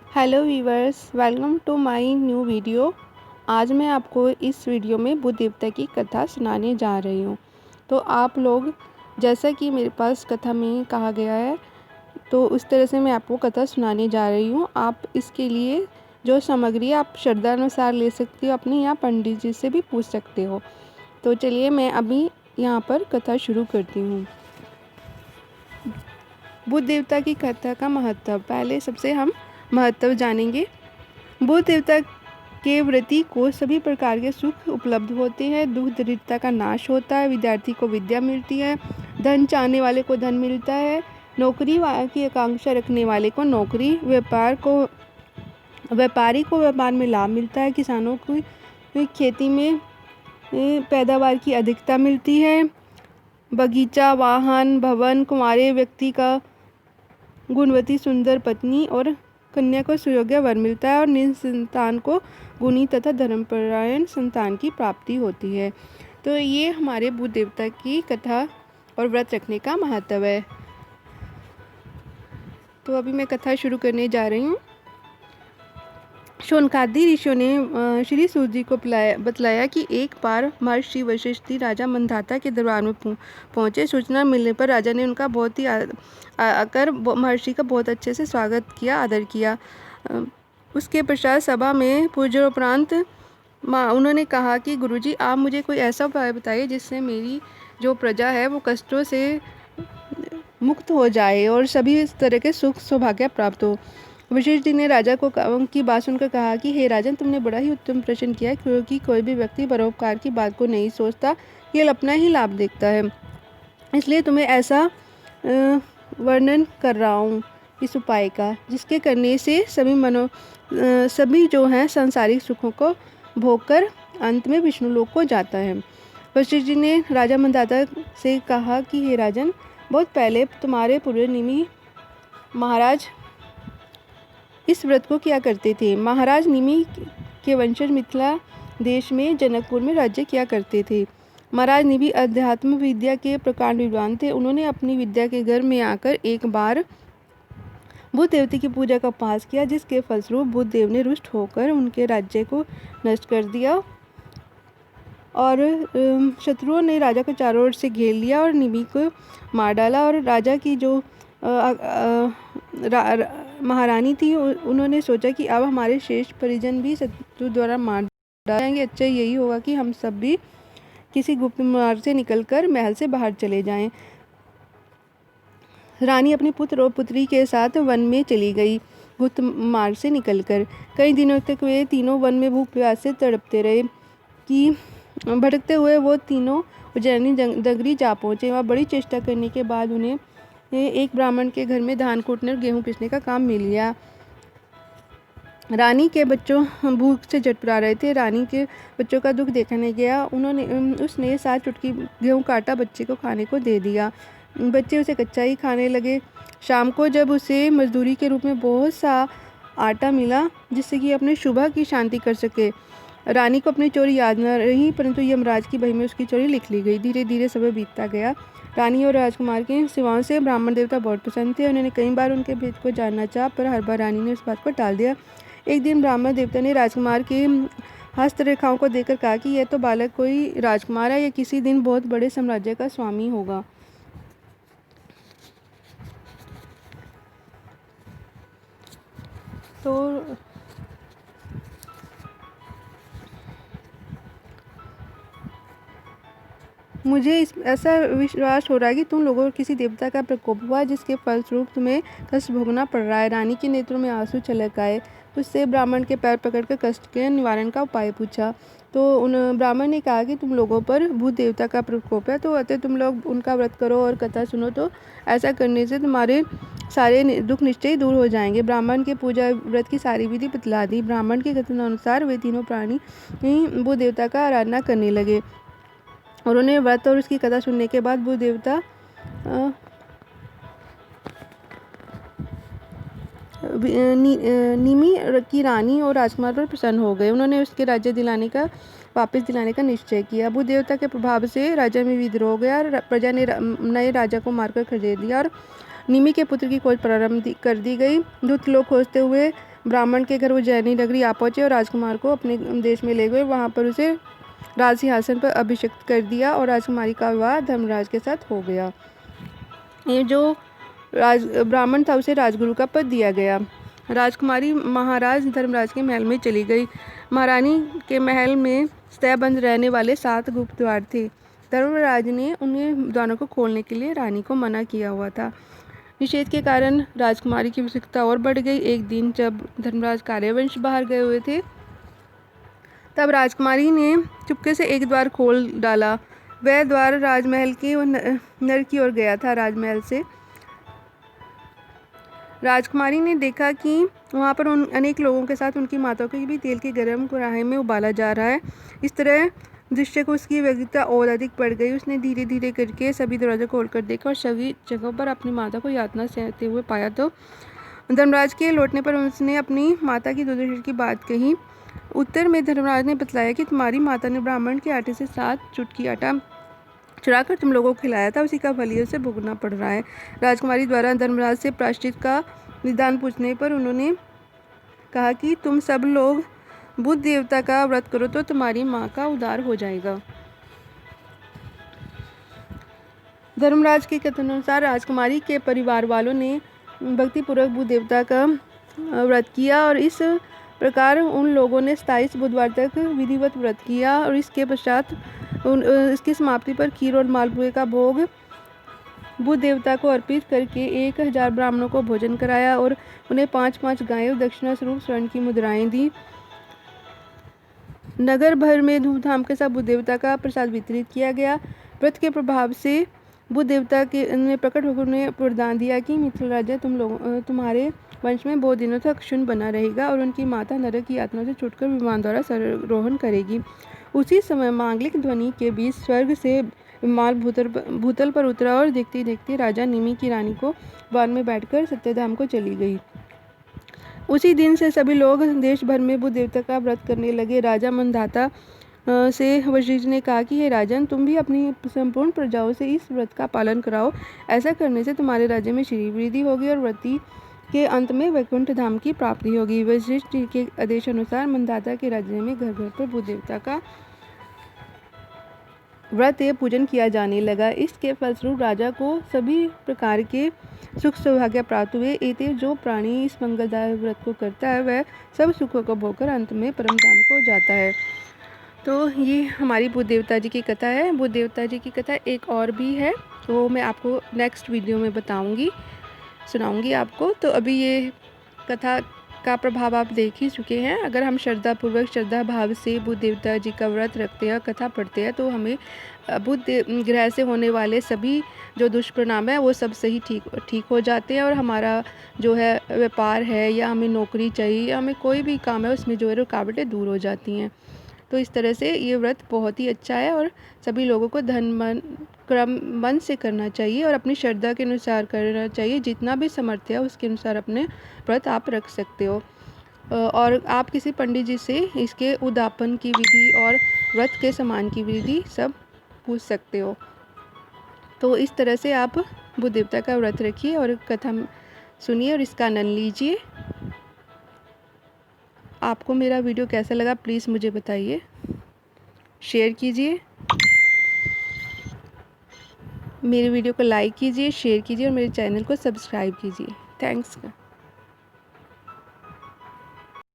Hello viewers, welcome to my new video. आज मैं आपको इस वीडियो में बुद्ध देवता की कथा सुनाने जा रही हूँ। तो आप लोग, जैसा कि मेरे पास कथा में कहा गया है, तो उस तरह से मैं आपको कथा सुनाने जा रही हूँ। आप इसके लिए जो सामग्री है आप श्रद्धा अनुसार ले सकते हो, अपने यहाँ पंडित जी से भी पूछ सकते हो। तो चलिए मैं अभी यहाँ पर कथा शुरू करती हूँ। बुद्ध देवता की कथा का महत्व। पहले सबसे हम महत्व जानेंगे। बुद्ध देवता के व्रती को सभी प्रकार के सुख उपलब्ध होते हैं। दुख दरिद्रता का नाश होता है, विद्यार्थी को विद्या मिलती है, धन चाहने वाले को धन मिलता है, नौकरी की आकांक्षा रखने वाले को नौकरी, व्यापारी को व्यापार में लाभ मिलता है, किसानों को खेती में पैदावार की अधिकता मिलती है, बगीचा, वाहन, भवन, कुंवारे व्यक्ति का गुणवती सुंदर पत्नी और कन्या को सुयोग्य वर मिलता है, और निसंतान को गुणी तथा धर्मपरायण संतान की प्राप्ति होती है। तो ये हमारे बुद्ध देवता की कथा और व्रत रखने का महत्व है। तो अभी मैं कथा शुरू करने जा रही हूँ। शौनकादि ऋषियों ने श्री सूत जी को बतलाया कि एक बार महर्षि वशिष्ठ राजा मंधाता के दरबार में पहुंचे। सूचना मिलने पर राजा ने उनका बहुत ही आकर महर्षि का बहुत अच्छे से स्वागत किया, आदर किया। उसके पश्चात सभा में पूजोपरांत उन्होंने कहा कि गुरुजी, आप मुझे कोई ऐसा उपाय बताइए जिससे मेरी जो प्रजा है वो कष्टों से मुक्त हो जाए और सभी इस तरह के सुख सौभाग्य प्राप्त हो। वशिष्ठ जी ने राजा को की बात सुनकर कहा कि हे राजन, तुमने बड़ा ही उत्तम प्रश्न किया, क्योंकि कोई भी व्यक्ति परोपकार की बात को नहीं सोचता, केवल अपना ही लाभ देखता है। इसलिए तुम्हें ऐसा वर्णन कर रहा हूँ इस उपाय का, जिसके करने से सभी जो हैं सांसारिक सुखों को भोगकर अंत में विष्णु लोक को जाता है। वशिष्ठ जी ने राजा मंदाता से कहा कि हे राजन, बहुत पहले तुम्हारे पूर्वज निमि महाराज इस व्रत को किया करते थे। महाराज निमि के वंशज मिथिला देश में जनकपुर में राज्य किया करते थे। महाराज निमि अध्यात्म विद्या के प्रकांड विद्वान थे। उन्होंने अपनी विद्या के घर में आकर एक बार बुद्ध देवता की पूजा का उपहास किया, जिसके फलस्वरूप बुद्ध देव ने रुष्ट होकर उनके राज्य को नष्ट कर दिया और शत्रुओं ने राजा को चारों ओर से घेर लिया और निमि को मार डाला। और राजा की जो महारानी थी, उन्होंने सोचा कि अब हमारे शेष परिजन भी शत्रु द्वारा मार डाले जाएंगे। अच्छा यही होगा कि हम सब भी किसी गुप्त मार्ग से निकलकर महल से बाहर चले जाएं। रानी अपने पुत्र और पुत्री के साथ वन में चली गई। गुप्त मार्ग से निकलकर कई दिनों तक वे तीनों वन में भूख प्यास से तड़पते रहे कि भटकते हुए वो तीनों उज्जैनी नगरी जा पहुँचे। वहाँ बड़ी चेष्टा करने के बाद उन्हें एक ब्राह्मण के घर में धान कूटने और गेहूँ पीसने का काम मिल गया। रानी के बच्चों भूख से झटपटा रहे थे। रानी के बच्चों का दुख देखने गया, उसने 7 चुटकी गेहूँ काटा, बच्चे को खाने को दे दिया। बच्चे उसे कच्चा ही खाने लगे। शाम को जब उसे मजदूरी के रूप में बहुत सा आटा मिला, जिससे कि अपने शुभ की शांति कर सके, रानी को अपनी चोरी याद न रही, परंतु यमराज की बही में उसकी चोरी लिख ली गई। धीरे धीरे समय बीतता गया। रानी और राजकुमार की सेवाओं से ब्राह्मण देवता बहुत प्रसन्न थे। उन्होंने कई बार उनके भेद को जानना चाहा, पर हर बार रानी ने उस बात को टाल दिया। एक दिन ब्राह्मण देवता ने राजकुमार की हस्तरेखाओं को देखकर कहा कि यह तो बालक कोई राजकुमार है, यह किसी दिन बहुत बड़े साम्राज्य का स्वामी होगा। तो मुझे ऐसा विश्वास हो रहा है कि तुम लोगों को किसी देवता का प्रकोप हुआ, जिसके फलस्वरूप तुम्हें कष्ट भोगना पड़ रहा है। रानी के नेत्रों में आंसू छलक आए। उससे ब्राह्मण के पैर पकड़कर कष्ट के निवारण का उपाय पूछा। तो उन ब्राह्मण ने कहा कि तुम लोगों पर भूत देवता का प्रकोप है, तो अतः तुम लोग उनका व्रत करो और कथा सुनो, तो ऐसा करने से तुम्हारे सारे दुख निश्चय दूर हो जाएंगे। ब्राह्मण के पूजा व्रत की सारी विधि बतला दी। ब्राह्मण के कथनानुसार वे तीनों प्राणी बुद्ध देवता का आराधना करने लगे। उन्होंने व्रत और उसकी कथा सुनने के बाद बुद्ध देवता निमि की रानी और राजकुमार पर प्रसन्न हो गए। उन्होंने उसके राज्य वापस दिलाने का निश्चय किया। बुद्ध देवता के प्रभाव से राजा में विद्रोह हो गया और प्रजा ने नए राजा को मारकर खदेड़ दिया और निमि के पुत्र की खोज प्रारंभ कर दी गई। दूत लोग खोजते हुए ब्राह्मण के घर उज्जैनी नगरी आ पहुँचे और राजकुमार को अपने देश में ले गए। वहाँ पर उसे राज सिंहासन पर अभिषिक्त कर दिया और राजकुमारी का विवाह धर्मराज के साथ हो गया। ये जो ब्राह्मण था उसे राजगुरु का पद दिया गया। राजकुमारी महाराज धर्मराज के महल में चली गई। महारानी के महल में स्तयबंद रहने वाले 7 गुप्त द्वार थे। धर्मराज ने उन्हें द्वारों को खोलने के लिए रानी को मना किया हुआ था। निषेध के कारण राजकुमारी की उत्सुकता और बढ़ गई। एक दिन जब धर्मराज कार्यवंश बाहर गए हुए थे, तब राजकुमारी ने चुपके से एक द्वार खोल डाला। वह द्वार राजमहल के नर की ओर गया था। राजमहल से राजकुमारी ने देखा कि वहाँ पर अनेक लोगों के साथ उनकी माताओं को भी तेल के गर्म कढ़ाई में उबाला जा रहा है। इस तरह दृश्य को उसकी व्यग्रता और अधिक बढ़ गई। उसने धीरे धीरे करके सभी दरवाजे खोलकर देखा और सभी जगहों पर अपनी माता को यातना सहते हुए पाया। तो धर्मराज के लौटने पर उसने अपनी माता की दुर्दशा की बात कही। उत्तर में धर्मराज ने बतलाया कि तुम्हारी माता ने ब्राह्मण के आटे से 7 चुटकी आटा चुराकर तुम लोगों को खिलाया था, उसी का फल उसे भुगतना पड़ रहा है। राजकुमारी द्वारा धर्मराज से प्रायश्चित का निदान पूछने पर उन्होंने कहा कि तुम सब लोग बुध देवता का व्रत करो तो तुम्हारी माँ का उद्धार हो जाएगा। धर्मराज के कथनानुसार राजकुमारी के परिवार वालों ने भक्तिपूर्वक बुध देवता का व्रत किया और इस प्रकार उन लोगों ने 27 बुधवार तक विधिवत व्रत किया और इसके पश्चात इसकी समाप्ति पर खीर और मालपुए का भोग बुध देवता को अर्पित करके 1000 ब्राह्मणों को भोजन कराया और उन्हें 5-5 गायों दक्षिणा स्वरूप स्वर्ण की मुद्राएं दी। नगर भर में धूमधाम के साथ बुध देवता का प्रसाद वितरित किया गया। व्रत के प्रभाव से बुध देवता के ने प्रकट होकर उन्हें वरदान दिया कि मिथिला राजा तुम्हारे वंश में बहुत दिनों तक क्षुण्ण बना रहेगा और उनकी माता नरक की यातना से छूटकर विमान द्वारा सरोहण करेगी। उसी समय मांगलिक ध्वनि के बीच स्वर्ग से विमान भूतल पर उतरा और देखते देखते राजा निमि की रानी को वन में बैठकर सत्यधाम को चली गई। उसी दिन से सभी लोग देश भर में बुध देवता का व्रत करने लगे। राजा मंधाता से वशिष्ठ ने कहा कि हे राजन, तुम भी अपनी संपूर्ण प्रजाओं से इस व्रत का पालन कराओ। ऐसा करने से तुम्हारे राज्य में श्री वृद्धि होगी और व्रती के अंत में वैकुंठ धाम की प्राप्ति होगी। वशिष्ठ के आदेश अनुसार मंधाता के राज्य में घर घर पर बुध देवता का व्रत पूजन किया जाने लगा। इसके फलस्वरूप राजा को सभी प्रकार के सुख सौभाग्य प्राप्त हुए। एते जो प्राणी इस मंगलदायक व्रत को करता है वह सब सुखों को भोगकर अंत में परम धाम को जाता है। तो ये हमारी बुध देवता जी की कथा है। बुध देवता जी की कथा एक और भी है, वो मैं आपको नेक्स्ट वीडियो में बताऊंगी, सुनाऊंगी आपको। तो अभी ये कथा का प्रभाव आप देख ही चुके हैं। अगर हम श्रद्धापूर्वक श्रद्धा भाव से बुध देवता जी का व्रत रखते हैं, कथा पढ़ते हैं, तो हमें बुध ग्रह से होने वाले सभी जो दुष्परिणाम है वो सब सही ठीक हो जाते हैं और हमारा जो है व्यापार है या हमें नौकरी चाहिए या हमें कोई भी काम है उसमें जो है रुकावटें दूर हो जाती हैं। तो इस तरह से ये व्रत बहुत ही अच्छा है और सभी लोगों को क्रम मन से करना चाहिए और अपनी श्रद्धा के अनुसार करना चाहिए। जितना भी सामर्थ्य है उसके अनुसार अपने व्रत आप रख सकते हो और आप किसी पंडित जी से इसके उद्यापन की विधि और व्रत के समान की विधि सब पूछ सकते हो। तो इस तरह से आप बुध देवता का व्रत रखिए और कथा सुनिए और इसका आनंद लीजिए। आपको मेरा वीडियो कैसा लगा प्लीज़ मुझे बताइए, शेयर कीजिए, मेरे वीडियो को लाइक कीजिए, शेयर कीजिए और मेरे चैनल को सब्सक्राइब कीजिए। थैंक्स।